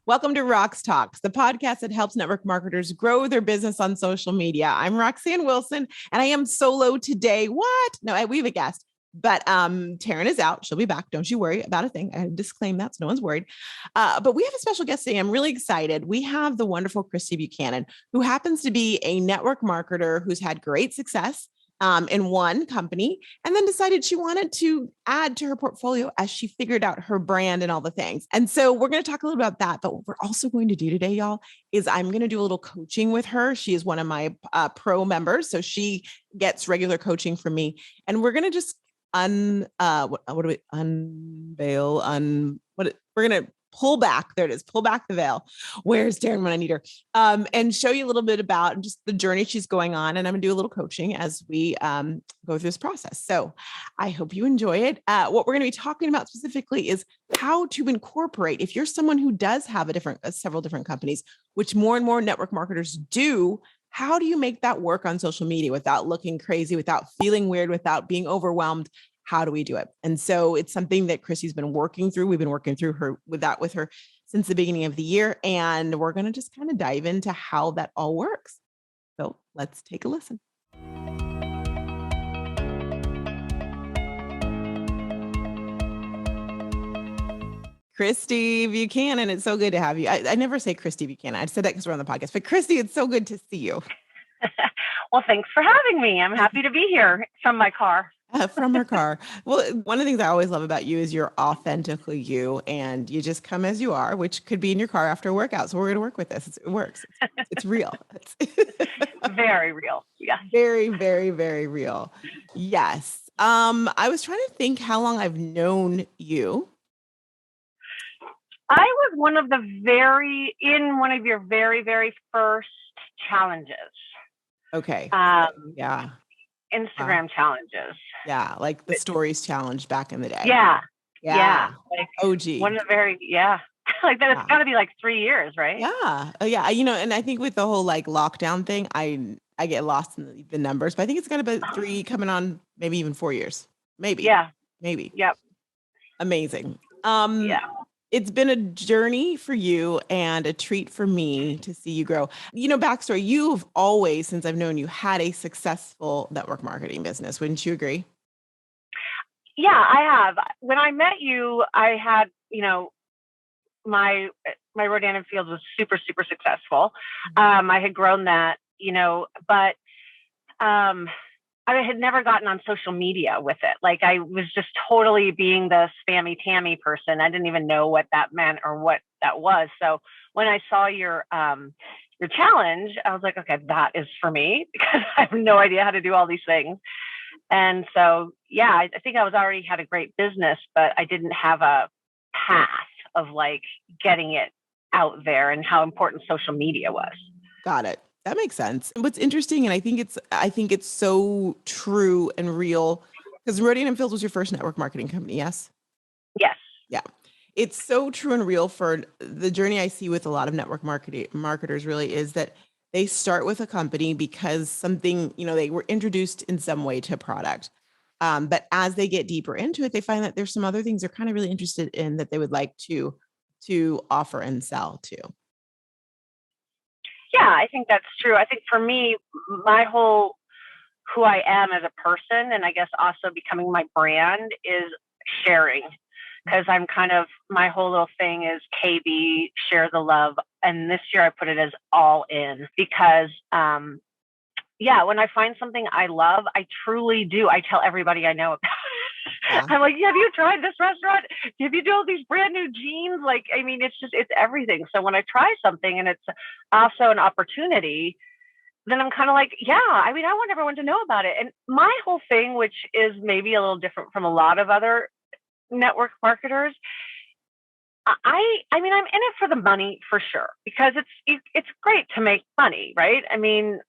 Welcome to Roxtalks, the podcast that helps network marketers grow their business on social media. I'm Roxanne Wilson, and I am solo today. What? No, we have a guest, but Taryn is out. She'll be back. Don't you worry about a thing. I disclaim that, so no one's worried. But we have a special guest today. I'm really excited. We have the wonderful Kristi Buchanan, who happens to be a network marketer who's had great success in one company, and then decided she wanted to add to her portfolio as she figured out her brand and all the things. And so we're going to talk a little about that. But what we're also going to do today, y'all, is I'm going to do a little coaching with her. She is one of my pro members, so she gets regular coaching from me, and we're going to just we're going to pull back. There it is. Pull back the veil. Where's Darren when I need her? And show you a little bit about just the journey she's going on. And I'm going to do a little coaching as we go through this process. So I hope you enjoy it. What we're going to be talking about specifically is how to incorporate, if you're someone who does have several different companies, which more and more network marketers do, how do you make that work on social media without looking crazy, without feeling weird, without being overwhelmed? How do we do it? And so it's something that Kristi's been working through. We've been working through with her since the beginning of the year. And we're going to just kind of dive into how that all works. So let's take a listen. Kristi Buchanan, it's so good to have you. I never say Kristi Buchanan. I said that because we're on the podcast, but Kristi, it's so good to see you. Well, thanks for having me. I'm happy to be here from my car. From her car. Well, one of the things I always love about you is you're authentically you, and you just come as you are, which could be in your car after a workout. So we're going to work with this. It works. It's real. Very real. Yeah. Very, very, very real. Yes. I was trying to think how long I've known you. I was one of your very, very first challenges. Okay. Yeah. Instagram challenges. Yeah, like the stories challenge back in the day. Yeah. Like OG. One of the like that. It's got to be like 3 years, right? Yeah. Yeah. And I think with the whole like lockdown thing, I get lost in the numbers, but I think it's got about 3 coming on, maybe even 4 years. Maybe. Yeah. Maybe. Yep. Amazing. Yeah. It's been a journey for you and a treat for me to see you grow. Backstory, you've always, since I've known you, had a successful network marketing business. Wouldn't you agree? Yeah, I have. When I met you, I had, my Rodan Fields was super, super successful. I had grown that, but I had never gotten on social media with it. Like I was just totally being the spammy Tammy person. I didn't even know what that meant or what that was. So when I saw your challenge, I was like, okay, that is for me, because I have no idea how to do all these things. And so, yeah, I think I already had a great business, but I didn't have a path of like getting it out there and how important social media was. Got it. That makes sense. And what's interesting, and I think it's so true and real, because Rodan Fields was your first network marketing company, yes? Yes. Yeah. It's so true and real for the journey I see with a lot of network marketers really is that they start with a company because something, they were introduced in some way to a product. But as they get deeper into it, they find that there's some other things they're kind of really interested in that they would like to offer and sell to. Yeah, I think that's true. I think for me, who I am as a person, and I guess also becoming my brand, is sharing. Because I'm my whole little thing is KB, share the love. And this year I put it as all in, because, when I find something I love, I truly do. I tell everybody I know about it. Yeah. I'm like, have you tried this restaurant? Have you done these brand new jeans? Like, I mean, it's everything. So when I try something and it's also an opportunity, then I'm kind of like, yeah, I mean, I want everyone to know about it. And my whole thing, which is maybe a little different from a lot of other network marketers, I mean, I'm in it for the money for sure, because it's great to make money, right? I mean,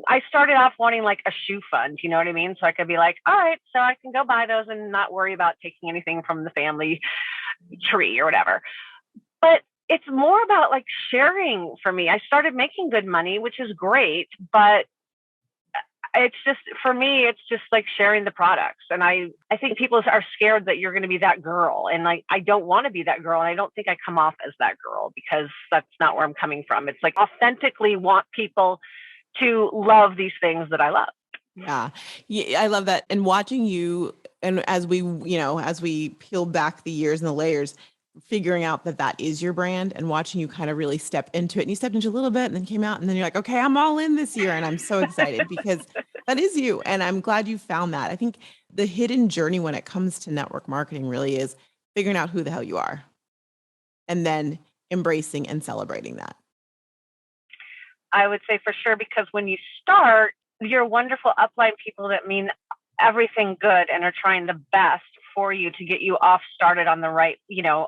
I started off wanting like a shoe fund, you know what I mean? So I could be like, all right, so I can go buy those and not worry about taking anything from the family tree or whatever. But it's more about like sharing for me. I started making good money, which is great, but it's just, for me, it's just like sharing the products. And I think people are scared that you're going to be that girl. And like, I don't want to be that girl. And I don't think I come off as that girl, because that's not where I'm coming from. It's like authentically want people to love these things that I love. Yeah. I love that. And watching you, and as we peel back the years and the layers, figuring out that is your brand, and watching you kind of really step into it. And you stepped into a little bit and then came out, and then you're like, okay, I'm all in this year. And I'm so excited because that is you. And I'm glad you found that. I think the hidden journey when it comes to network marketing really is figuring out who the hell you are, and then embracing and celebrating that. I would say for sure, because when you start, you're wonderful upline people that mean everything good and are trying the best for you to get you off started on the right,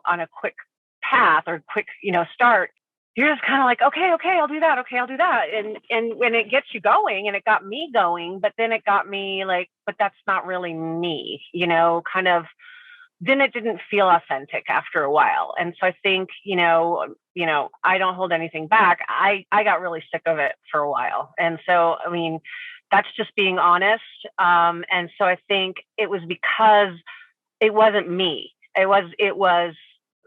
on a quick path or quick, start. You're just kind of like, okay, I'll do that. Okay, I'll do that. And when it gets you going, and it got me going, but then it got me like, but that's not really me, kind of. Then it didn't feel authentic after a while. And so I think, I don't hold anything back. I got really sick of it for a while. And so, I mean, that's just being honest. And so I think it was because it wasn't me. It was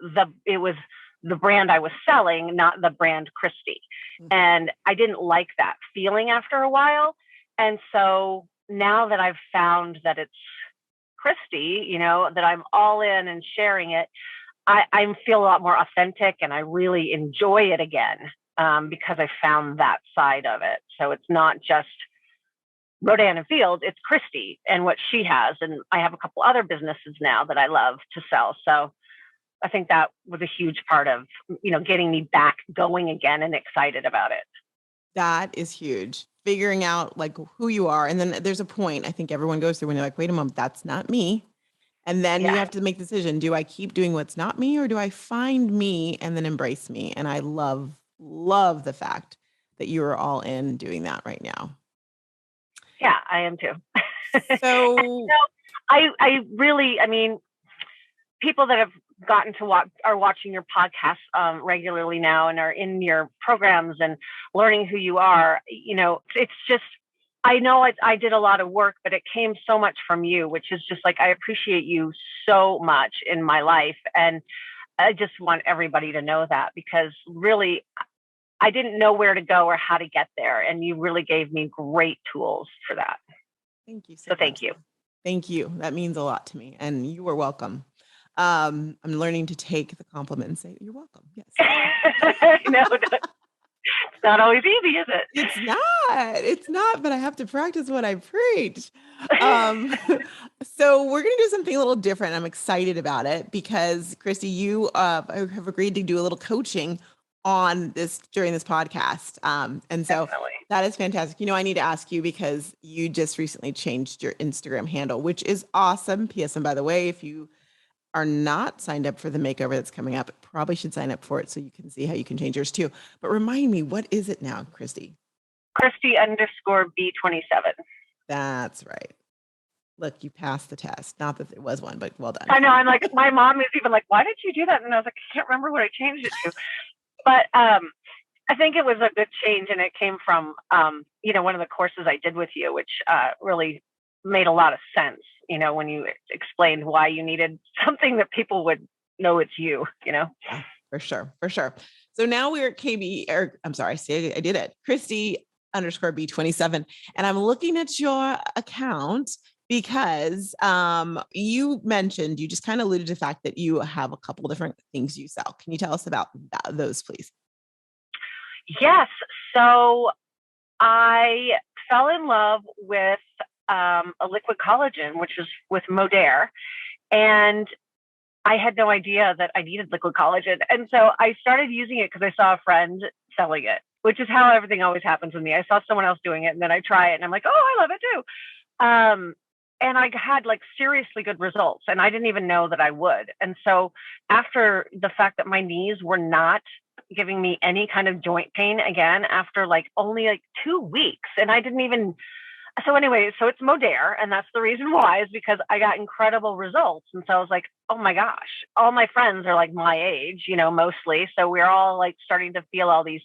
the brand I was selling, not the brand Kristi. Mm-hmm. And I didn't like that feeling after a while. And so now that I've found that it's Kristi, that I'm all in and sharing it, I feel a lot more authentic, and I really enjoy it again, because I found that side of it. So it's not just Rodan Fields, it's Kristi and what she has. And I have a couple other businesses now that I love to sell. So I think that was a huge part of, getting me back going again and excited about it. That is huge. Figuring out like who you are. And then there's a point I think everyone goes through when you're like, wait a moment, that's not me. And then you have to make the decision. Do I keep doing what's not me, or do I find me and then embrace me? And I love the fact that you are all in doing that right now. Yeah, I am too. So I really, people that have gotten to are watching your podcast regularly now and are in your programs and learning who you are, it's just, I know I did a lot of work, but it came so much from you, which is just like, I appreciate you so much in my life. And I just want everybody to know that, because really, I didn't know where to go or how to get there. And you really gave me great tools for that. Thank you. So thank you. Thank you. That means a lot to me. And you are welcome. I'm learning to take the compliment and say, you're welcome. Yes. No, it's not always easy, is it? It's not, but I have to practice what I preach. So we're going to do something a little different. I'm excited about it because Kristi, you have agreed to do a little coaching on this during this podcast. And so Definitely. That is fantastic. I need to ask you because you just recently changed your Instagram handle, which is awesome. P.S. And by the way, if you are not signed up for the makeover that's coming up, probably should sign up for it so you can see how you can change yours too. But remind me, what is it now, Kristi? Kristi_B27. That's right. Look, you passed the test. Not that there was one, but well done. I know. I'm like, my mom is even like, why did you do that? And I was like, I can't remember what I changed it to. But I think it was a good change, and it came from, one of the courses I did with you, which really made a lot of sense, when you explained why you needed something that people would know it's you, Yeah, for sure. So now we're at I did it. Kristi_B27. And I'm looking at your account because you mentioned, you just kind of alluded to the fact that you have a couple different things you sell. Can you tell us about those, please? Yes. So I fell in love with a liquid collagen, which is with Modere. And I had no idea that I needed liquid collagen. And so I started using it because I saw a friend selling it, which is how everything always happens with me. I saw someone else doing it, and then I try it and I'm like, oh, I love it too. And I had like seriously good results, and I didn't even know that I would. And so after the fact that my knees were not giving me any kind of joint pain again, after like only like 2 weeks, and I didn't even, so anyway, so it's Modere, and that's the reason why, is because I got incredible results. And so I was like, oh my gosh, all my friends are like my age, mostly. So we're all like starting to feel all these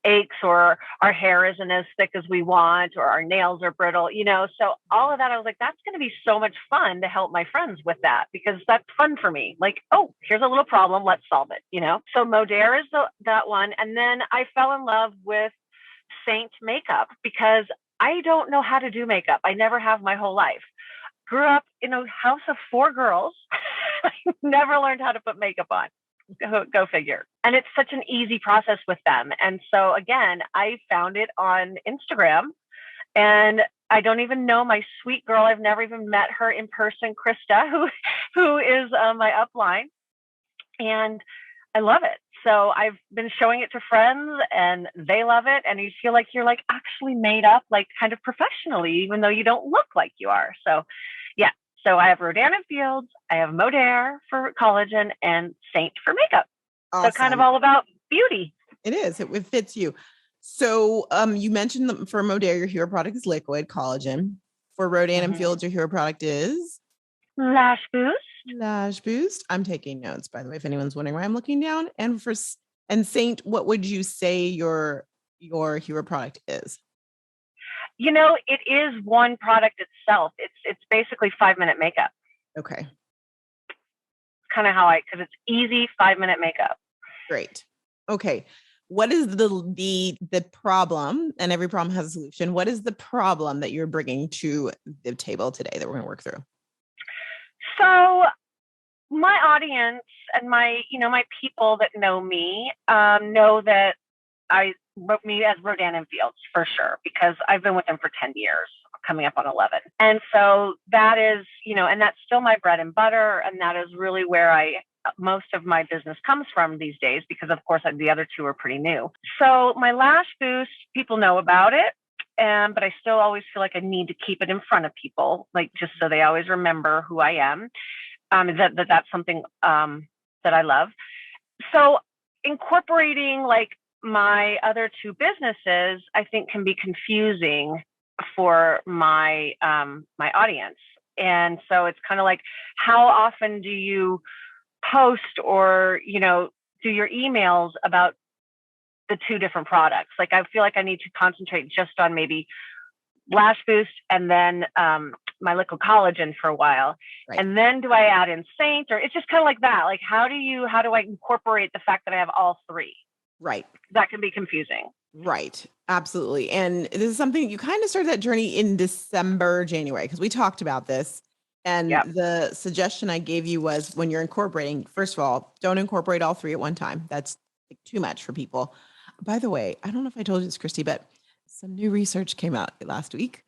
aches or our hair isn't as thick as we want or our nails are brittle, so all of that, I was like, that's going to be so much fun to help my friends with that because that's fun for me. Like, oh, here's a little problem, let's solve it. So Modere is that one. And then I fell in love with Seint makeup because I don't know how to do makeup. I never have my whole life. Grew up in a house of 4 girls. I never learned how to put makeup on. Go figure. And it's such an easy process with them. And so again, I found it on Instagram, and I don't even know my sweet girl. I've never even met her in person, Krista, who is my upline. And I love it. So I've been showing it to friends and they love it. And you feel like you're like actually made up, like kind of professionally, even though you don't look like you are. So yeah. So I have Rodan Fields, I have Modere for collagen, and Seint for makeup. Awesome. So kind of all about beauty. It is. It fits you. So you mentioned for Modere, your hero product is liquid collagen. For Rodan and Fields, your hero product is Lash Boost. Lash Boost. I'm taking notes, by the way, if anyone's wondering why I'm looking down. And Seint, what would you say your hero product is? It is one product itself. It's basically 5-minute makeup. Okay. Kind of because it's easy 5-minute makeup. Great. Okay. What is the problem? And every problem has a solution. What is the problem that you're bringing to the table today that we're going to work through? So my audience and my people that know me know that I wrote me as Rodan Fields for sure, because I've been with them for 10 years, coming up on 11. And so that is, and that's still my bread and butter. And that is really where most of my business comes from these days, because of course the other 2 are pretty new. So my Lash Boost, people know about it. But I still always feel like I need to keep it in front of people, like just so they always remember who I am. That's something that I love. So incorporating like my other 2 businesses, I think can be confusing for my my audience. And so it's kind of like, how often do you post or, do your emails about the 2 different products? Like, I feel like I need to concentrate just on maybe Lash Boost and then my liquid collagen for a while. Right. And then do I add in Seint, or it's just kind of like that? Like, how do I incorporate the fact that I have all 3? Right. That can be confusing. Right. Absolutely. And this is something you kind of started that journey in December, January, because we talked about this. And the suggestion I gave you was, when you're incorporating, first of all, don't incorporate all 3 at one time. That's too much for people. By the way, I don't know if I told you this, Kristi, but some new research came out last week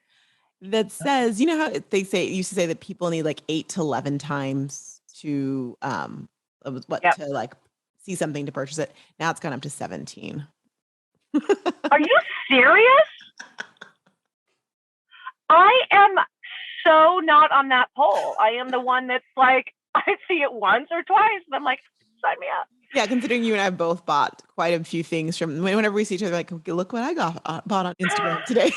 that says, how used to say that people need like 8 to 11 times to to like see something to purchase it. Now it's gone up to 17. Are you serious? I am so not on that poll. I am the one that's like, I see it once or twice, and I'm like, sign me up. Yeah, considering you and I both bought quite a few things from, whenever we see each other, like, look what I bought on Instagram today.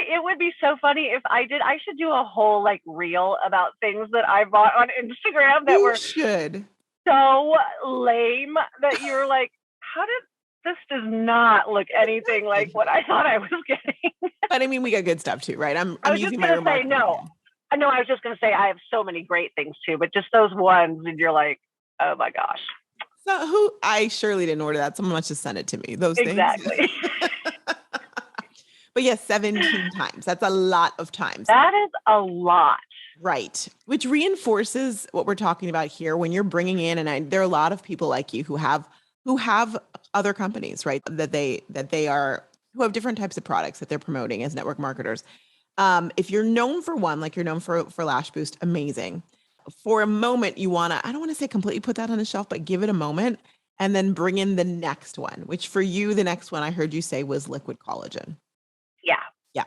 It would be so funny if I did. I should do a whole like reel about things that I bought on Instagram that were so lame that you're like, this does not look anything like what I thought I was getting. But I mean, we got good stuff too, right? I'm using my remark. I know. I was just going to say I have so many great things too, but just those ones, and you're like, oh my gosh. So I surely didn't order that. Someone must just send it to me. Those exactly. things. But yes, 17 times. That's a lot of times. That is a lot. Right. Which reinforces what we're talking about here. When you're bringing in, and there are a lot of people like you who have other companies, right? Who have different types of products that they're promoting as network marketers. If you're known for one, like you're known for Lash Boost, amazing. For a moment, you want to, I don't want to say completely put that on the shelf, but give it a moment and then bring in the next one, which for you, the next one I heard you say was liquid collagen. Yeah. Yeah.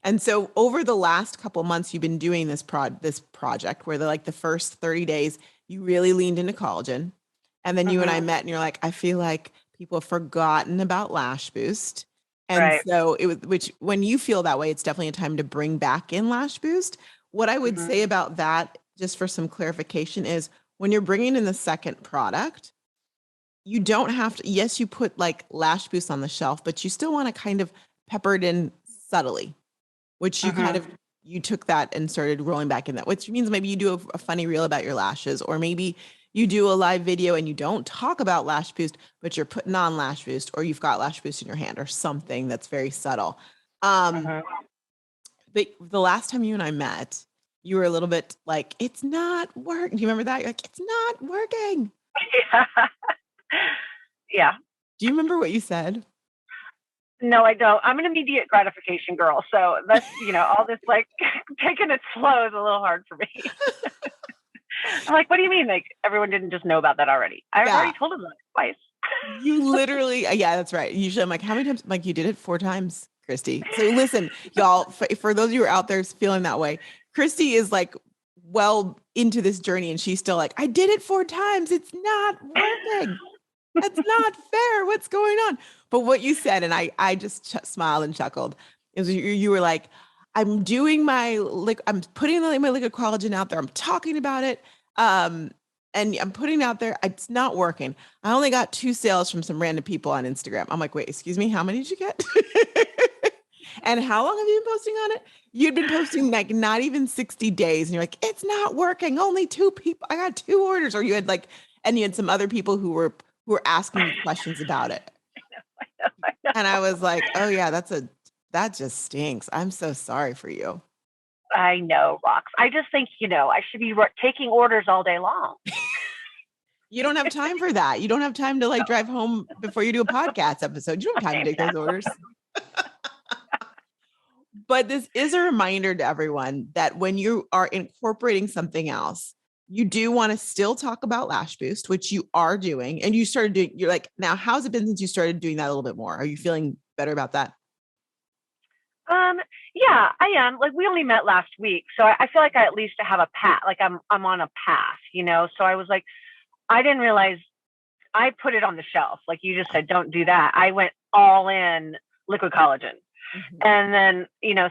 And so over the last couple of months, you've been doing this project where the first 30 days, you really leaned into collagen. And then you and I met and you're like, I feel like people have forgotten about Lash Boost. And so when you feel that way, it's definitely a time to bring back in Lash Boost. What I would say about that, just for some clarification, is when you're bringing in the second product, you don't have to, yes, you put like lash boost on the shelf, but you still want to kind of pepper it in subtly, which you kind of, you took that and started rolling back in that, which means maybe you do a funny reel about your lashes, or maybe you do a live video and you don't talk about lash boost, but you're putting on lash boost, or you've got lash boost in your hand or something that's very subtle. But the last time you and I met, you were a little bit like, it's not working. Do you remember that? You're like, it's not working. Yeah. Do you remember what you said? No, I don't. I'm an immediate gratification girl. So that's, all this like taking it slow is a little hard for me. I'm like, what do you mean? Like everyone didn't just know about that already? I already told them that twice. You literally, yeah, that's right. Usually I'm like, how many times? I'm like, you did it 4 times, Kristi. So listen, y'all, for those of you who are out there feeling that way, Kristi is like well into this journey and she's still like, I did it 4 times. It's not working. That's not fair. What's going on? But what you said, and I just smiled and chuckled, is you were like, I'm doing I'm putting my liquid collagen out there. I'm talking about it. And I'm putting it out there. It's not working. I only got 2 sales from some random people on Instagram. I'm like, wait, excuse me. How many did you get? And how long have you been posting on it? You'd been posting like not even 60 days. And you're like, it's not working. Only 2 people. I got 2 orders. Or you had and you had some other people who were asking you questions about it. I know. And I was like, oh yeah, that just stinks. I'm so sorry for you. I know, Rox. I just think, I should be taking orders all day long. You don't have time for that. You don't have time to drive home before you do a podcast episode. You don't have time to take those orders. But this is a reminder to everyone that when you are incorporating something else, you do want to still talk about Lash Boost, which you are doing. And you started doing, you're like, now, how's it been since you started doing that a little bit more? Are you feeling better about that? Yeah, I am. Like we only met last week. So I feel like I at least have a path, like I'm on a path, so I was like, I didn't realize I put it on the shelf. Like you just said, don't do that. I went all in liquid collagen. And then,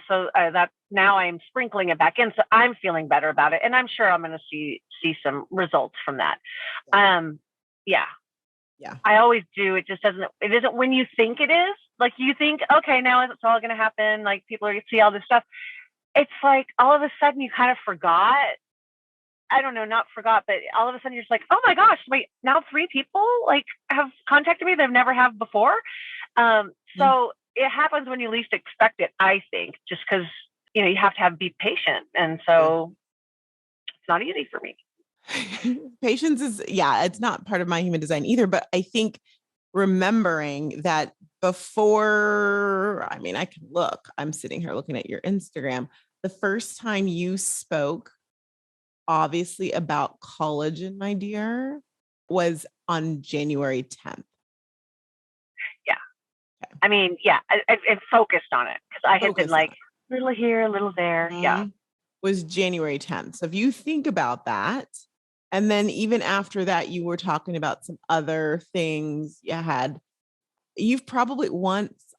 so that now I'm sprinkling it back in. So I'm feeling better about it. And I'm sure I'm going to see some results from that. Yeah. I always do. It isn't when you think it is. Like you think, okay, now it's all going to happen. Like people are going to see all this stuff. It's like all of a sudden you kind of forgot. I don't know, not forgot, but all of a sudden you're just like, oh my gosh, wait, now 3 people have contacted me they've never have before. So it happens when you least expect it, I think, just because, you have to be patient. And so it's not easy for me. Patience is, it's not part of my human design either. But I think remembering that before, I can look, I'm sitting here looking at your Instagram. The first time you spoke, obviously, about collagen, my dear, was on January 10th. Yeah. Okay. I focused on it because I had been like a little here, a little there. Yeah. Was January 10th. So if you think about that, and then even after that, you were talking about some other things you've probably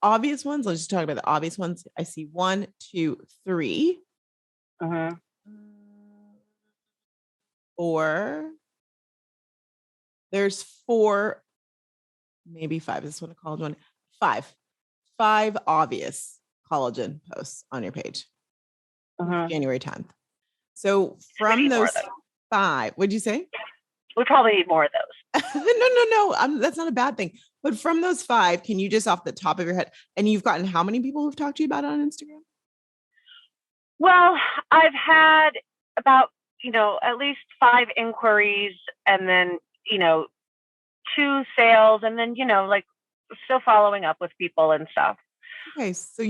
obvious ones. Let's just talk about the obvious ones. I see 1, 2, 3. 4. There's 4, maybe 5. This one I called one. 5 obvious collagen posts on your page. January 10th. So from those 5, what'd you say? We probably need more of those. No. That's not a bad thing. But from those 5, can you just off the top of your head, and you've gotten how many people who've talked to you about it on Instagram? Well, I've had about, at least 5 inquiries and then, 2 sales and then, still following up with people and stuff. Okay. So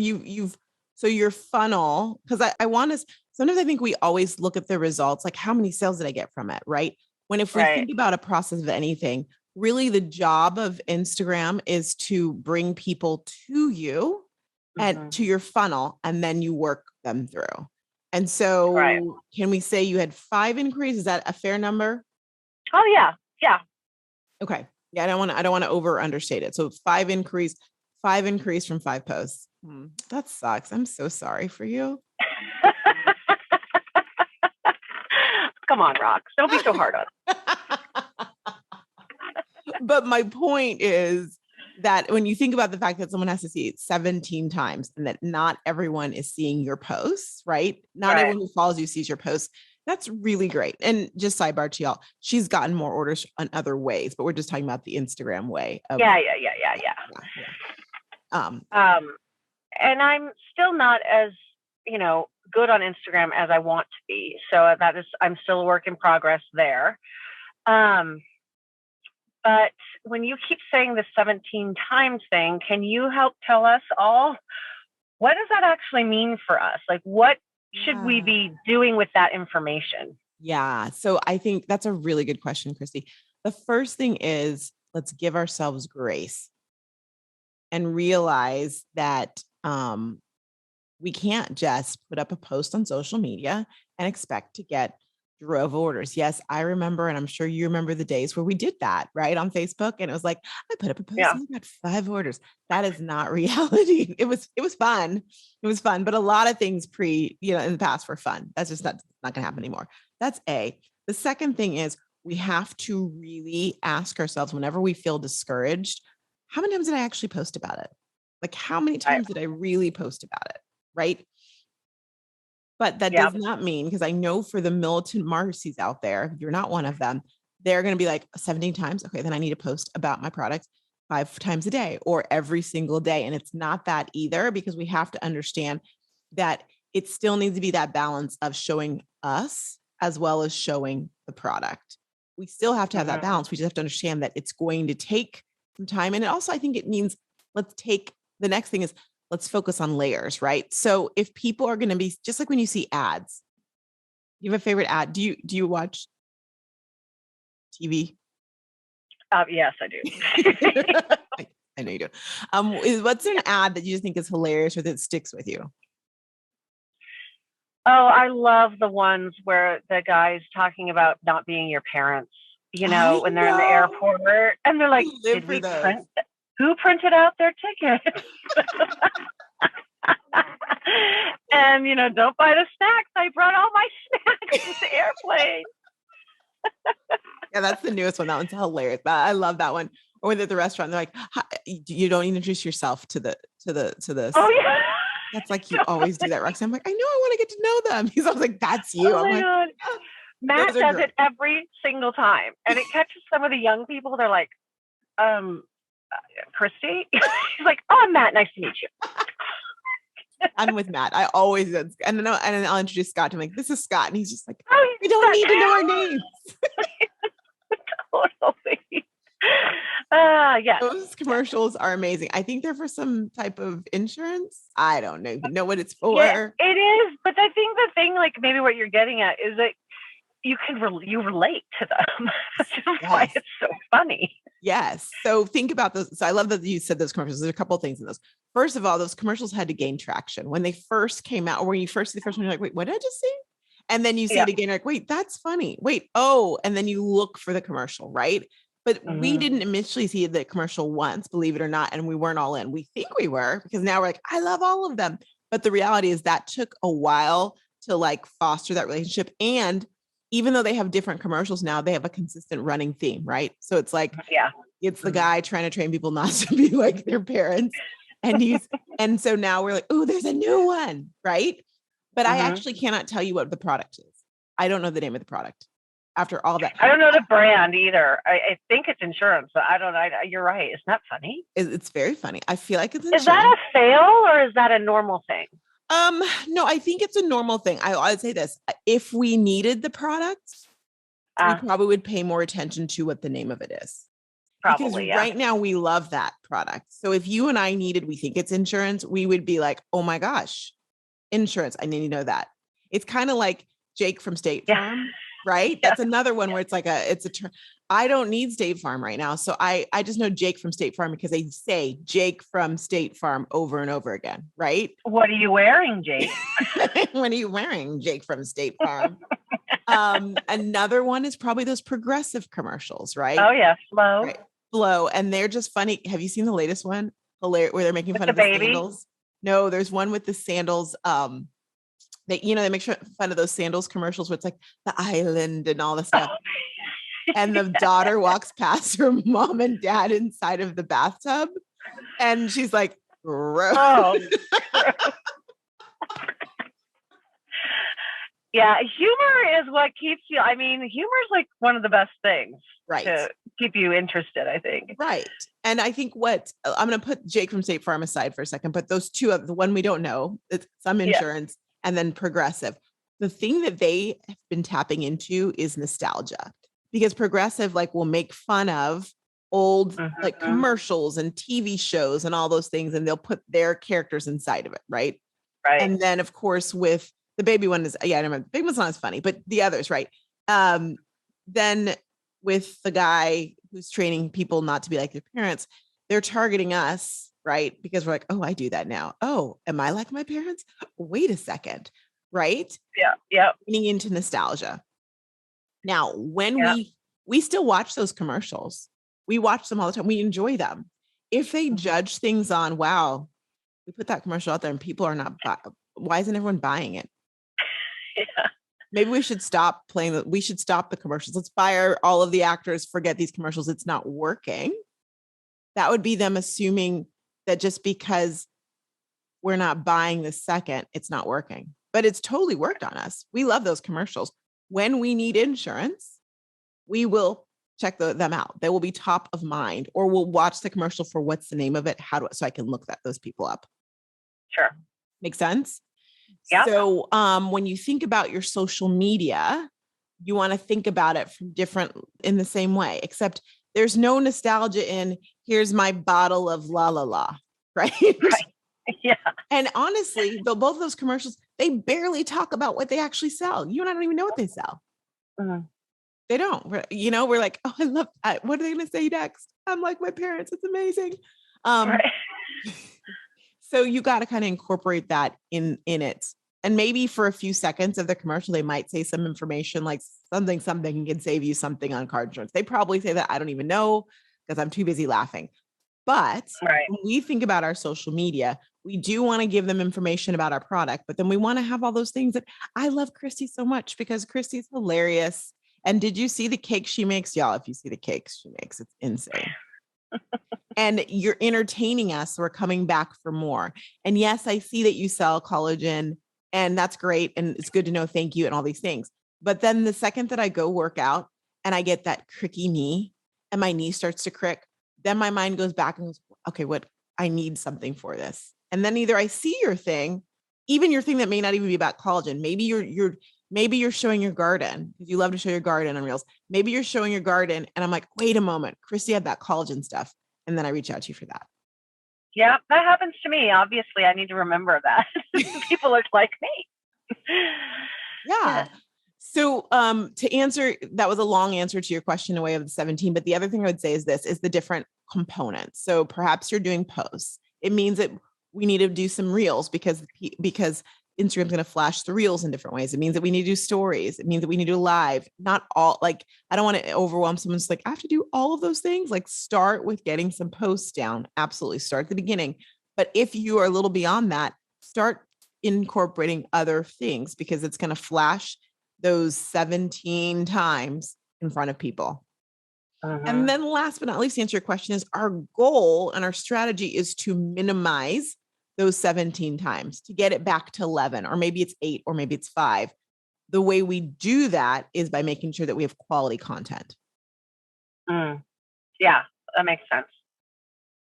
so your funnel, because I want to, sometimes I think we always look at the results, like how many sales did I get from it? Right. When if we think about a process of anything, really the job of Instagram is to bring people to you and to your funnel, and then you work them through. And so can we say you had 5 inquiries? Is that a fair number? Oh yeah. Yeah. Okay. Yeah. I don't want to over understate it. So 5 inquiries from 5 posts. That sucks. I'm so sorry for you. Come on, Rox. Don't be so hard on it. But my point is that when you think about the fact that someone has to see it 17 times and that not everyone is seeing your posts, right? Not everyone who follows you sees your posts. That's really great. And just sidebar to y'all, she's gotten more orders on other ways, but we're just talking about the Instagram way. Yeah. And I'm still not as, good on Instagram as I want to be. So I'm still a work in progress there. But when you keep saying the 17 times thing, can you help tell us all, what does that actually mean for us? Like, what should we be doing with that information? Yeah. So I think that's a really good question, Kristi. The first thing is, let's give ourselves grace and realize that we can't just put up a post on social media and expect to get drove orders. Yes, I remember, and I'm sure you remember the days where we did that, right, on Facebook, and it was like, I put up a post and I got 5 orders. That is not reality. It was fun. It was fun, but a lot of things in the past were fun. That's just not going to happen anymore. That's A. The second thing is we have to really ask ourselves whenever we feel discouraged, how many times did I actually post about it? Like, how many times did I really post about it? Right. But that does not mean, because I know for the militant Marcies out there, you're not one of them, they're going to be like 17 times. Okay, then I need to post about my products 5 times a day or every single day. And it's not that either, because we have to understand that it still needs to be that balance of showing us as well as showing the product. We still have to have that balance. We just have to understand that it's going to take some time. And also, I think it means the next thing is, let's focus on layers, right? So if people are going to be, just like when you see ads, you have a favorite ad. Do you watch TV? Yes, I do. I know you do. What's an ad that you just think is hilarious or that sticks with you? Oh, I love the ones where the guy's talking about not being your parents, when they're in the airport and they're like, did we print? Who printed out their tickets? And, don't buy the snacks. I brought all my snacks to the airplane. Yeah, that's the newest one. That one's hilarious. I love that one. Or when they're at the restaurant, they're like, you don't introduce yourself to this. Oh, yeah. That's like, you always do that, Roxanne. I'm like, I know, I want to get to know them. He's always like, that's you. Oh, I'm like, God. Matt does it every single time. And it catches some of the young people. They're like, Kristi? He's like, oh, I'm Matt. Nice to meet you. I'm with Matt. I always, and then I'll introduce Scott to him, like, this is Scott. And he's just like, oh, we don't need to know our names. Totally. Yeah. Those commercials are amazing. I think they're for some type of insurance. I don't know what it's for. Yeah, it is. But I think the thing, like maybe what you're getting at is that you relate to them, which is why it's so funny. Yes. So think about those. So I love that you said those commercials. There's a couple of things in those. First of all, those commercials had to gain traction when they first came out, or when you first see the first one, you're like, wait, what did I just see? And then you see it again, you're like, wait, that's funny. Wait, oh, and then you look for the commercial, right? But we didn't initially see the commercial once, believe it or not, and we weren't all in. We think we were, because now we're like, I love all of them. But the reality is that took a while to like foster that relationship. And even though they have different commercials now, they have a consistent running theme, right? So it's like, it's the guy trying to train people not to be like their parents. And so now we're like, oh, there's a new one, right? But I actually cannot tell you what the product is. I don't know the name of the product. After all that, I don't know the brand either. I think it's insurance, but I don't know. You're right. Isn't that funny? It's very funny. I feel like it's insurance. Is that a sale or is that a normal thing? No, I think it's a normal thing. I'd say this: if we needed the products, we probably would pay more attention to what the name of it is. Probably, because right now we love that product. So if you and I we think it's insurance, we would be like, oh my gosh, insurance. I need to know that. It's kind of like Jake from State Farm. Right. Yeah. That's another one where it's like it's a term. I don't need State Farm right now. So I just know Jake from State Farm because they say Jake from State Farm over and over again. Right. What are you wearing, Jake? What are you wearing, Jake from State Farm? Another one is probably those Progressive commercials. Right. Oh, yeah. Flow. Right. Flow. And they're just funny. Have you seen the latest one? Hilarious, where they're making fun of the sandals. No, there's one with the sandals. They make fun of those sandals commercials where it's like the island and all this stuff. and the daughter walks past her mom and dad inside of the bathtub. And she's like, gross. Oh. Yeah, humor is what keeps you. I mean, humor is like one of the best things to keep you interested, I think. Right. And I think I'm going to put Jake from State Farm aside for a second, but those two of the one we don't know, it's some insurance and then Progressive. The thing that they have been tapping into is nostalgia, because Progressive will make fun of old commercials and TV shows and all those things, and they'll put their characters inside of it. Right. Right. And then of course with the baby one is, I remember the big one's not as funny, but the others, right. Then with the guy who's training people not to be like their parents, they're targeting us, right? Because we're like, oh, I do that now. Oh, am I like my parents? Wait a second, right? Yeah, yeah. Leaning into nostalgia. Now, when we still watch those commercials, we watch them all the time. We enjoy them. If they judge things on, wow, we put that commercial out there and people are not, why isn't everyone buying it? Yeah. Maybe we should stop playing we should stop the commercials. Let's fire all of the actors, forget these commercials. It's not working. That would be them assuming that just because we're not buying the second, it's not working. But it's totally worked on us. We love those commercials. When we need insurance, we will check them out. They will be top of mind, or we'll watch the commercial for what's the name of it, so I can look those people up. Sure. Make sense? Yeah. So when you think about your social media, you want to think about it in the same way, except there's no nostalgia in here's my bottle of la la la, right? Right. Yeah. And honestly, both of those commercials, they barely talk about what they actually sell. You and I don't even know what they sell. Mm-hmm. They don't. We're like, oh, I love. What are they going to say next? I'm like my parents. It's amazing. Right. So you got to kind of incorporate that in it. And maybe for a few seconds of the commercial, they might say some information like something can save you something on car insurance. They probably say that. I don't even know because I'm too busy laughing. But when we think about our social media, we do want to give them information about our product, but then we want to have all those things that I love Kristi so much because Kristi's hilarious. And did you see the cake she makes? Y'all, if you see the cakes she makes, it's insane. And you're entertaining us. So we're coming back for more. And yes, I see that you sell collagen and that's great. And it's good to know. Thank you. And all these things. But then the second that I go work out and I get that cricky knee and my knee starts to crick, then my mind goes back and goes, okay, I need something for this. And then either I see your thing, even your thing that may not even be about collagen. Maybe you're showing your garden because you love to show your garden on Reels. Maybe you're showing your garden and I'm like, wait a moment, Kristi had that collagen stuff. And then I reach out to you for that. Yeah, that happens to me. Obviously, I need to remember that. People are like me. Yeah. So to answer, that was a long answer to your question away of the 17, but the other thing I would say is the different components. So perhaps you're doing posts. It means that we need to do some reels because Instagram's going to flash the reels in different ways. It means that we need to do stories. It means that we need to do live, not all, I don't want to overwhelm someone. It's like, I have to do all of those things. Start with getting some posts down. Absolutely. Start at the beginning. But if you are a little beyond that, start incorporating other things because it's going to flash those 17 times in front of people. And then last but not least, to answer your question is our goal and our strategy is to minimize those 17 times to get it back to 11, or maybe it's 8, or maybe it's 5. The way we do that is by making sure that we have quality content. Yeah, that makes sense.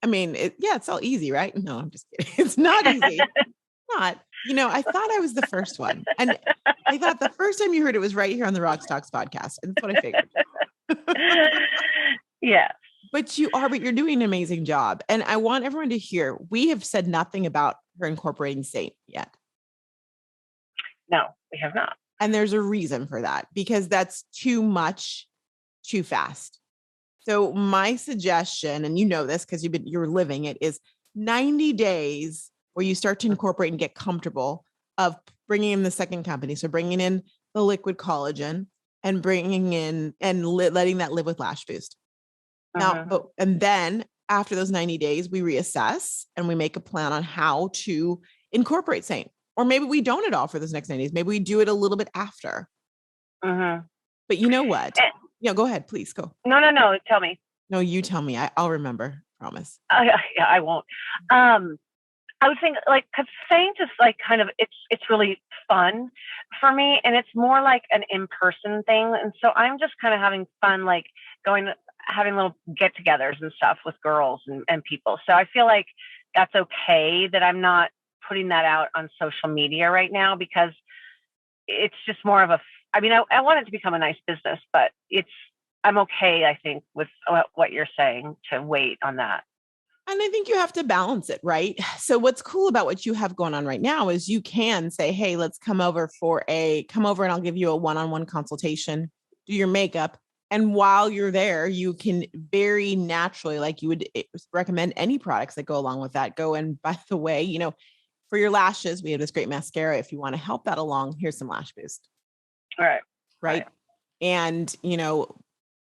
I mean, it's all easy, right? No, I'm just kidding. It's not easy. Not. I thought I was the first one. And I thought the first time you heard it was right here on the Roxtalks podcast. And that's what I figured. Yeah. But you're doing an amazing job. And I want everyone to hear, we have said nothing about her incorporating Seint yet. No, we have not. And there's a reason for that, because that's too much, too fast. So my suggestion, and you know this because you're living it, is 90 days where you start to incorporate and get comfortable of bringing in the second company. So bringing in the liquid collagen and bringing in and letting that live with Lash Boost. Now, and then after those 90 days, we reassess and we make a plan on how to incorporate Seint. Or maybe we don't at all for those next 90 days. Maybe we do it a little bit after. But you know what? Yeah, go ahead, please go. No. Tell me. No, you tell me. I'll remember. Promise. Yeah, I won't. I would think like, cause Saint is like kind of, it's really fun for me, and it's more like an in-person thing. And so I'm just kind of having fun, like having little get-togethers and stuff with girls and people. So I feel like that's okay that I'm not putting that out on social media right now, because it's just more of I want it to become a nice business, but I'm okay, I think, with what you're saying, to wait on that. And I think you have to balance it, right? So what's cool about what you have going on right now is you can say, hey, let's come over and I'll give you a one-on-one consultation, do your makeup. And while you're there, you can very naturally, like you would recommend any products that go along with that, go. And by the way, for your lashes, we have this great mascara. If you want to help that along, here's some Lash Boost. All right. Right. And,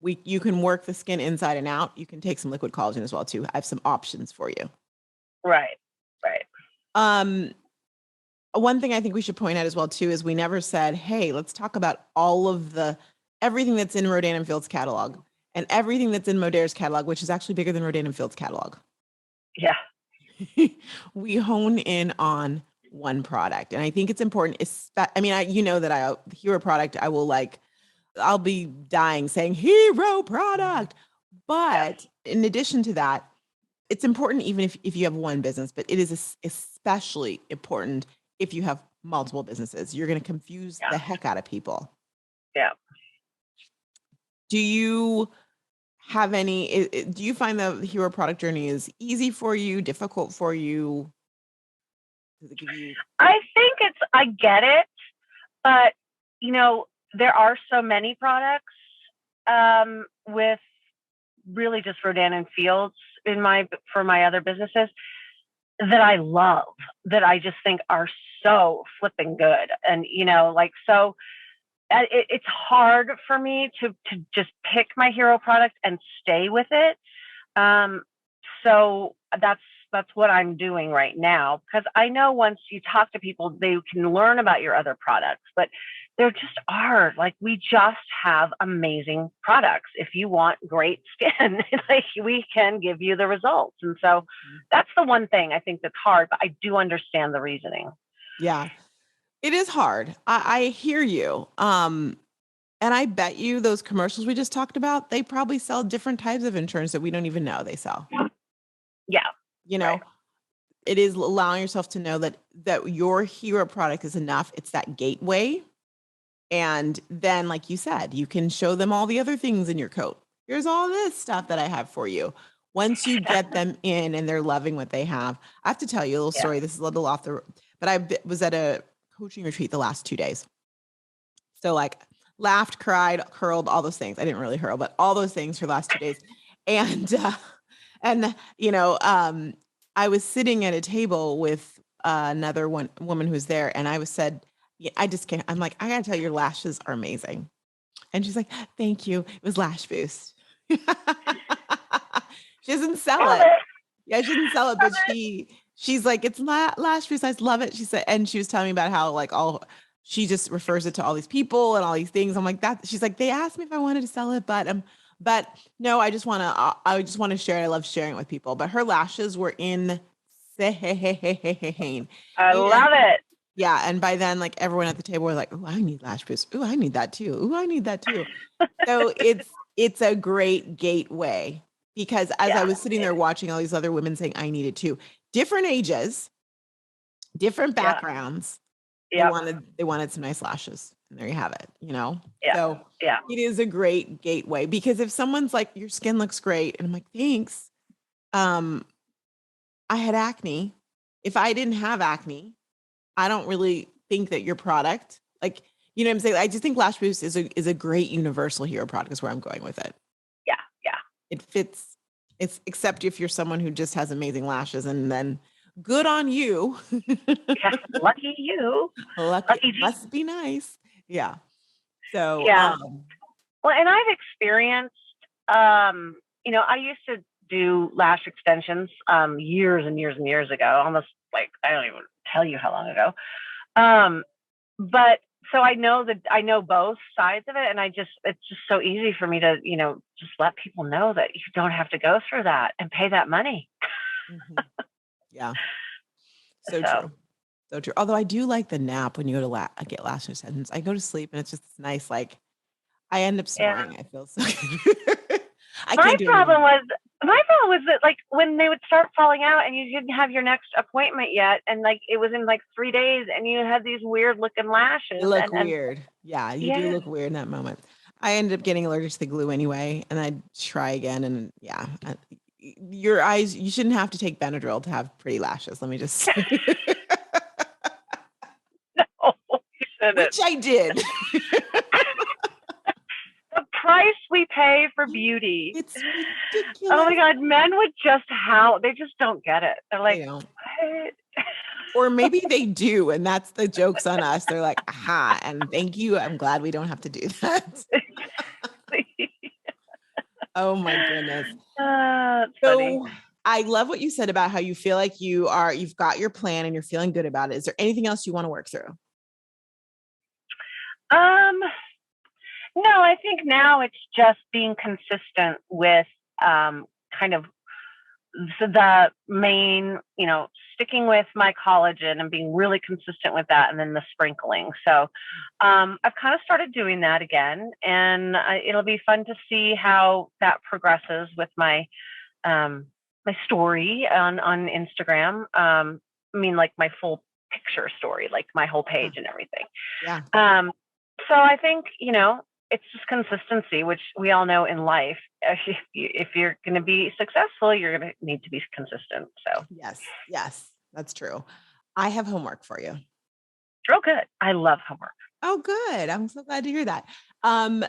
you can work the skin inside and out. You can take some liquid collagen as well too. I have some options for you. Right. One thing I think we should point out as well too is we never said, hey, let's talk about everything that's in Rodan Fields catalog and everything that's in Modere's catalog, which is actually bigger than Rodan Fields catalog. Yeah. We hone in on one product. And I think it's important. That the hero product, I'll be dying saying hero product. But in addition to that, it's important even if you have one business, but it is especially important if you have multiple businesses. You're going to confuse the heck out of people. Yeah. Do you find the hero product journey is easy for you, difficult for you? Does it give you... I think I get it, but there are so many products with really just Rodan Fields for my other businesses that I love, that I just think are so flipping good. And, so it's hard for me to just pick my hero product and stay with it. So that's what I'm doing right now, because I know once you talk to people, they can learn about your other products, but there just are, we just have amazing products. If you want great skin, we can give you the results. And so that's the one thing I think that's hard, but I do understand the reasoning. Yeah, it is hard. I hear you. And I bet you those commercials we just talked about, they probably sell different types of insurance that we don't even know they sell. Yeah. Right. It is allowing yourself to know that your hero product is enough. It's that gateway. And then, like you said, you can show them all the other things in your coat. Here's all this stuff that I have for you. Once you get them in and they're loving what they have, I have to tell you a little story. This is a little off but I was at a coaching retreat the last 2 days. So laughed, cried, curled, all those things. I didn't really hurl, but all those things for the last 2 days. And, I was sitting at a table with another woman who's there. And I said, I just can't. I'm like, I gotta tell you, your lashes are amazing. And she's like, thank you. It was Lash Boost. She doesn't sell it. Yeah, she didn't sell it, but she's like, it's Lash Boost. I love it. She said, and she was telling me about how she just refers it to all these people and all these things. I'm like that. She's like, they asked me if I wanted to sell it, but no, I just want to share it. I love sharing it with people, but her lashes were insane. I love it. Yeah. And by then, everyone at the table was like, oh, I need Lash Boost. Oh, I need that too. Oh, I need that too. So it's a great gateway, because as I was sitting there watching all these other women saying, I need it too, different ages, different backgrounds. Yeah. They wanted some nice lashes, and there you have it, Yeah. So it is a great gateway, because if someone's like, your skin looks great, and I'm like, thanks. I had acne. If I didn't have acne, I don't really think that your product, what I'm saying? I just think Lash Boost is a great universal hero product, is where I'm going with it. Yeah. It fits. It's except if you're someone who just has amazing lashes, and then good on you. Lucky you. Lucky must be nice. Yeah. So, well, and I've experienced, I used to do lash extensions years and years and years ago, almost I don't even tell you how long ago. But so I know both sides of it. And it's just so easy for me to, just let people know that you don't have to go through that and pay that money. Mm-hmm. Yeah. So So true. So true. Although I do like the nap when you go to get lash sentence. I go to sleep and it's just nice. Like I end up yeah. snoring. I feel so good. I My can't do it problem anymore. was that like when they would start falling out and you didn't have your next appointment yet, and like it was in like 3 days, and you had these weird looking They lashes, look and weird. Yeah, you do yeah, look weird in that moment. I ended up getting allergic to the glue anyway, and I'd try again. And yeah, your eyes, you shouldn't have to take Benadryl to have pretty lashes. Let me just say. no, you shouldn't. Which I did. The price we pay for beauty. It's Oh my ridiculous. God, men would just howl. They just don't get it. They're like, They don't. what? Or maybe they do, and that's the joke's on us. They're like, aha, and thank you. I'm glad we don't have to do that. Oh my goodness. That's So funny. I love what you said about how you feel like you've got your plan and you're feeling good about it. Is there anything else you want to work through? No, I think now it's just being consistent with kind of the main, sticking with my collagen and being really consistent with that, and then the sprinkling. So I've kind of started doing that again, and it'll be fun to see how that progresses with my my story on Instagram. I mean, like my full picture story, like my whole page and everything. Yeah. So I think, it's just consistency, which we all know in life. If you're going to be successful, you're going to need to be consistent. So Yes, that's true. I have homework for you. oh, good. I love homework. Oh, good. I'm so glad to hear that.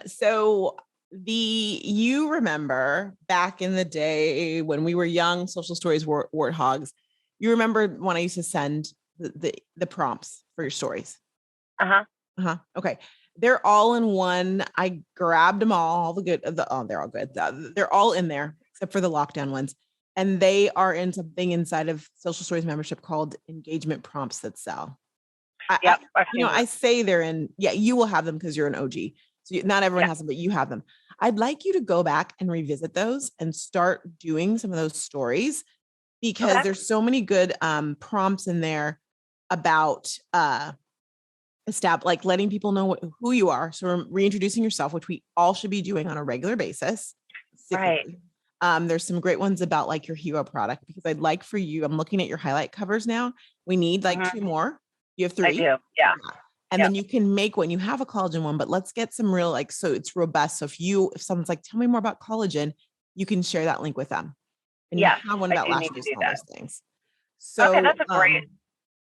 So you remember back in the day when we were young, social stories were warthogs. You remember when I used to send the prompts for your stories? Okay. They're all in one. I grabbed them all they're all good. They're all in there except for the lockdown ones. And they are in something inside of Social Stories membership called engagement prompts that sell. I say they're in, you will have them because you're an OG. So not everyone has them, but you have them. I'd like you to go back and revisit those and start doing some of those stories because there's so many good prompts in there about like letting people know who you are. So reintroducing yourself, which we all should be doing on a regular basis. Right. There's some great ones about like your hero product, because I'd like for you, I'm looking at your highlight covers now. We need like 2 more. You have 3. I do. Yeah. And then you can make one. You have a collagen one, but let's get some real, like, so it's robust. So if someone's like, tell me more about collagen, you can share that link with them. And you have one about lash reduce and all those things. So okay, that's a great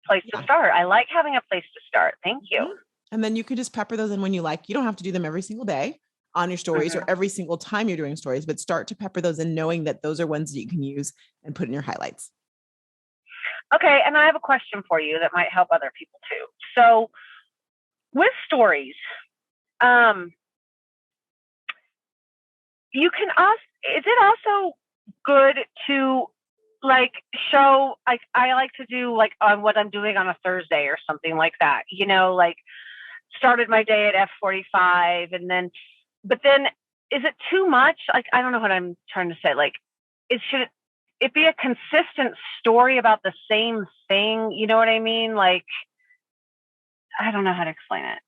place to start. I like having a place to start. Thank you. And then you can just pepper those in when you like. You don't have to do them every single day on your stories or every single time you're doing stories, but start to pepper those in, knowing that those are ones that you can use and put in your highlights. Okay. And I have a question for you that might help other people too. So with stories, you can also, is it also good to like show, like I like to do like on what I'm doing on a Thursday or something like that, like started my day at F45 but then is it too much? Like, I don't know what I'm trying to say. Like, should it be a consistent story about the same thing? You know what I mean? Like, I don't know how to explain it.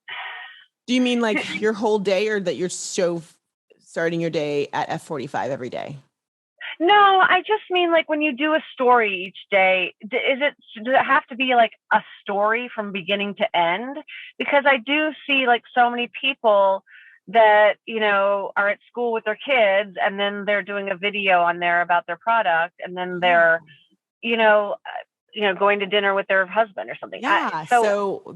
Do you mean like your whole day, or that you're starting your day at F45 every day? No, I just mean like when you do a story each day, does it have to be like a story from beginning to end? Because I do see like so many people that, are at school with their kids, and then they're doing a video on there about their product, and then they're, going to dinner with their husband or something. Yeah. So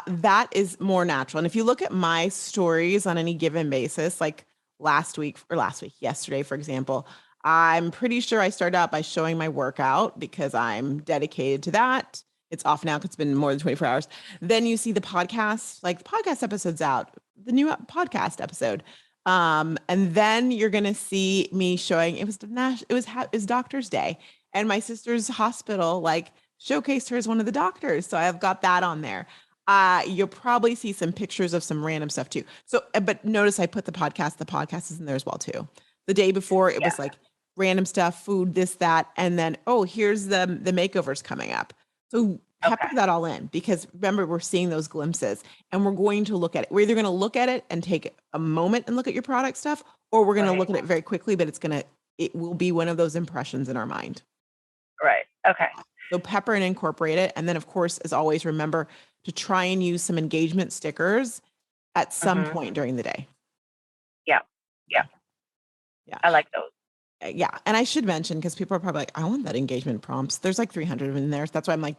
that is more natural. And if you look at my stories on any given basis, like yesterday, for example, I'm pretty sure I started out by showing my workout because I'm dedicated to that. It's off now because it's been more than 24 hours. Then you see the podcast, like the podcast episode's out, the new podcast episode. And then you're going to see me showing, it was Doctor's Day, and my sister's hospital, like, showcased her as one of the doctors. So I've got that on there. You'll probably see some pictures of some random stuff too. So, but notice I put the podcast is in there as well too. The day before it was like random stuff, food, this, that, and then, oh, here's the makeovers coming up. So pepper that all in, because remember, we're seeing those glimpses and we're going to look at it. We're either going to look at it and take a moment and look at your product stuff, or we're going to look at it very quickly, but it will be one of those impressions in our mind. Right. Okay. So pepper and incorporate it. And then of course, as always, remember to try and use some engagement stickers at some point during the day. Yeah. I like those. Yeah. And I should mention, because people are probably like, I want that engagement prompts. There's like 300 of them in there. That's why I'm like,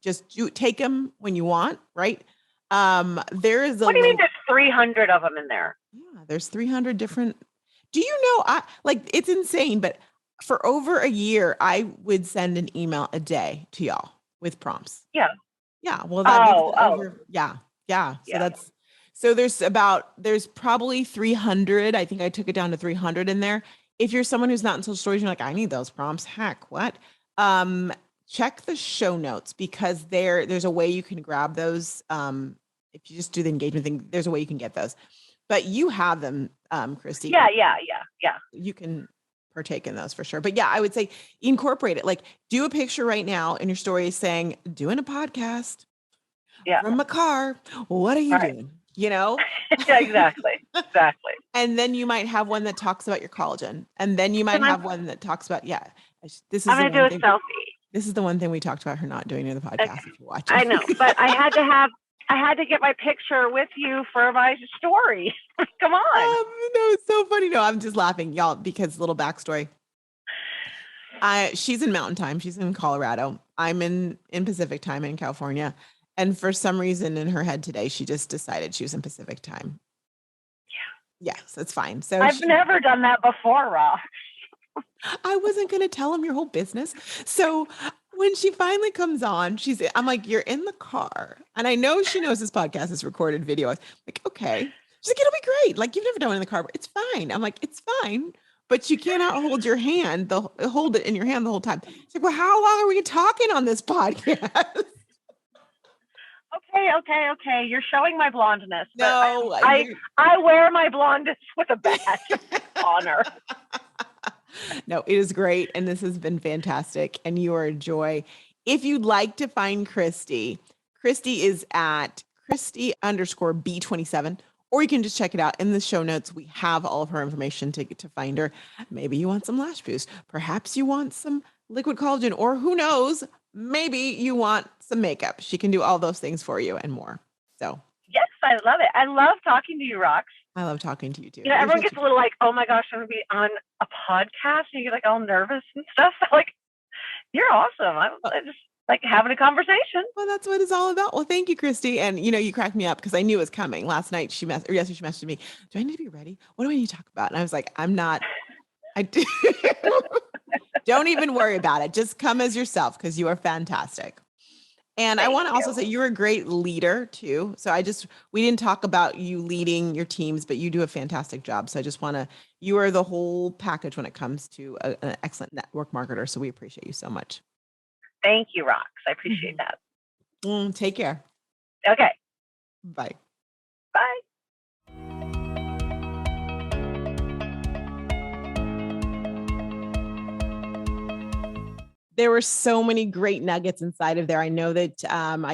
just take them when you want. Right. There is what do you mean there's 300 of them in there? Yeah. There's 300 different. Do you know, it's insane, but for over a year, I would send an email a day to y'all with prompts. Yeah. Yeah. Well, So there's probably 300. I think I took it down to 300 in there. If you're someone who's not in social stories, you're like, I need those prompts. Heck, what? Check the show notes, because there's a way you can grab those. If you just do the engagement thing, there's a way you can get those. But you have them, Kristi. Yeah. You can partake in those for sure. But yeah, I would say incorporate it. Like, do a picture right now in your story saying, doing a podcast from a car. What are you doing? You know? Yeah, exactly. And then you might have one that talks about your collagen. And then you might have one that talks about, this is I'm going to do a selfie. This is the one thing we taled about her not doing in the podcast. If you're watching. I know, but I had to get my picture with you for my story. Come on. No, it's so funny. No, I'm just laughing, y'all, because little backstory. She's in Mountain Time. She's in Colorado. I'm in Pacific Time in California. And for some reason in her head today, she just decided she was in Pacific Time. Yeah. Yes, that's fine. So I've never done that before, Rox. I wasn't going to tell him your whole business. So when she finally comes on, I'm like, you're in the car. And I know she knows this podcast is recorded video. I'm like, okay. She's like, it'll be great. Like, you've never done it in the car, but it's fine. I'm like, it's fine. But you cannot hold your hand, hold it in your hand the whole time. She's like, well, how long are we talking on this podcast? Okay. You're showing my blondness. No, I wear my blondness with a badge of honor. No, it is great. And this has been fantastic. And you are a joy. If you'd like to find Kristi is at Kristi_B27, or you can just check it out in the show notes. We have all of her information to find her. Maybe you want some lash boost. Perhaps you want some liquid collagen, or who knows, maybe you want some makeup. She can do all those things for you and more. So yes, I love it. I love talking to you, Rox. I love talking to you too. You know, everyone gets a little like, oh my gosh, I'm going to be on a podcast. And you get like all nervous and stuff. So like, you're awesome. I just like having a conversation. Well, that's what it's all about. Well, thank you, Kristi. And you cracked me up because I knew it was coming. Last night yesterday she messaged me, do I need to be ready? What do I need to talk about? And I was like, I'm not. I do. Don't even worry about it. Just come as yourself, because you are fantastic. And I want to also say you're a great leader too. So we didn't talk about you leading your teams, but you do a fantastic job. So I just you are the whole package when it comes to an excellent network marketer. So we appreciate you so much. Thank you, Rox. I appreciate that. Take care. Okay. Bye. Bye. There were so many great nuggets inside of there. I know that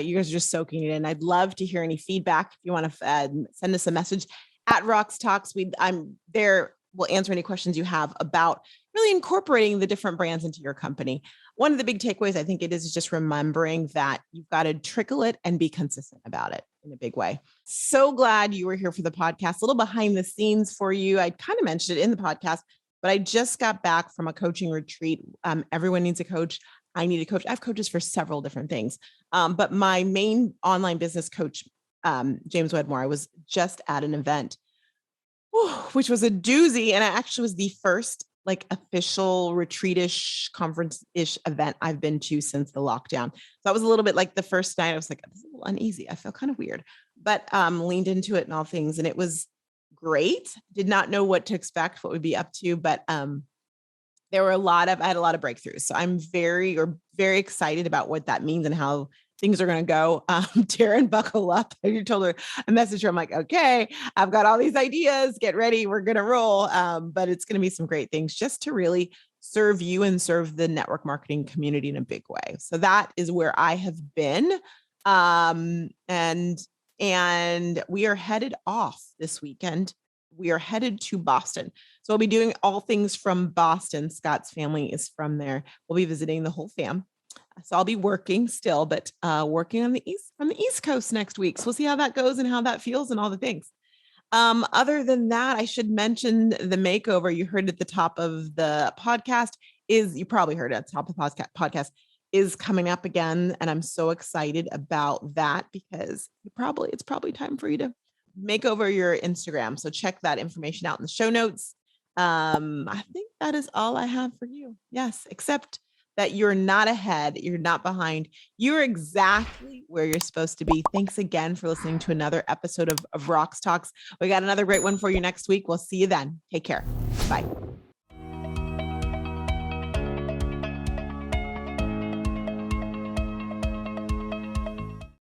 you guys are just soaking it in. I'd love to hear any feedback. If you want to send us a message at Roxtalks, I'm there. We'll answer any questions you have about really incorporating the different brands into your company. One of the big takeaways, I think it is just remembering that you've got to trickle it and be consistent about it in a big way. So glad you were here for the podcast. A little behind the scenes for you. I kind of mentioned it in the podcast, but I just got back from a coaching retreat. Everyone needs a coach. I need a coach. I have coaches for several different things. But my main online business coach, James Wedmore, I was just at an event, which was a doozy. And I actually was the first official retreat-ish, conference-ish event I've been to since the lockdown. So I was a little bit like the first night, I was like, this is a little uneasy. I felt kind of weird, but leaned into it and all things. And it was great. Did not know what to expect, what we'd be up to, but I had a lot of breakthroughs. So I'm very excited about what that means and how things are going to go. Taryn, buckle up. I told her, I messaged her. I'm like, okay, I've got all these ideas. Get ready. We're going to roll. But it's going to be some great things just to really serve you and serve the network marketing community in a big way. So that is where I have been. And we are headed off this weekend. We are headed to Boston. So we'll be doing all things from Boston. Scott's family is from there. We'll be visiting the whole fam. So I'll be working still, but working on the East Coast next week. So we'll see how that goes and how that feels and all the things. Other than that, I should mention the makeover you heard at the top of the podcast you probably heard it at the top of the podcast is coming up again. And I'm so excited about that because it's probably time for you to make over your Instagram. So check that information out in the show notes. I think that is all I have for you. Yes, except that you're not ahead. You're not behind. You're exactly where you're supposed to be. Thanks again for listening to another episode of Roxtalks. We got another great one for you next week. We'll see you then. Take care. Bye.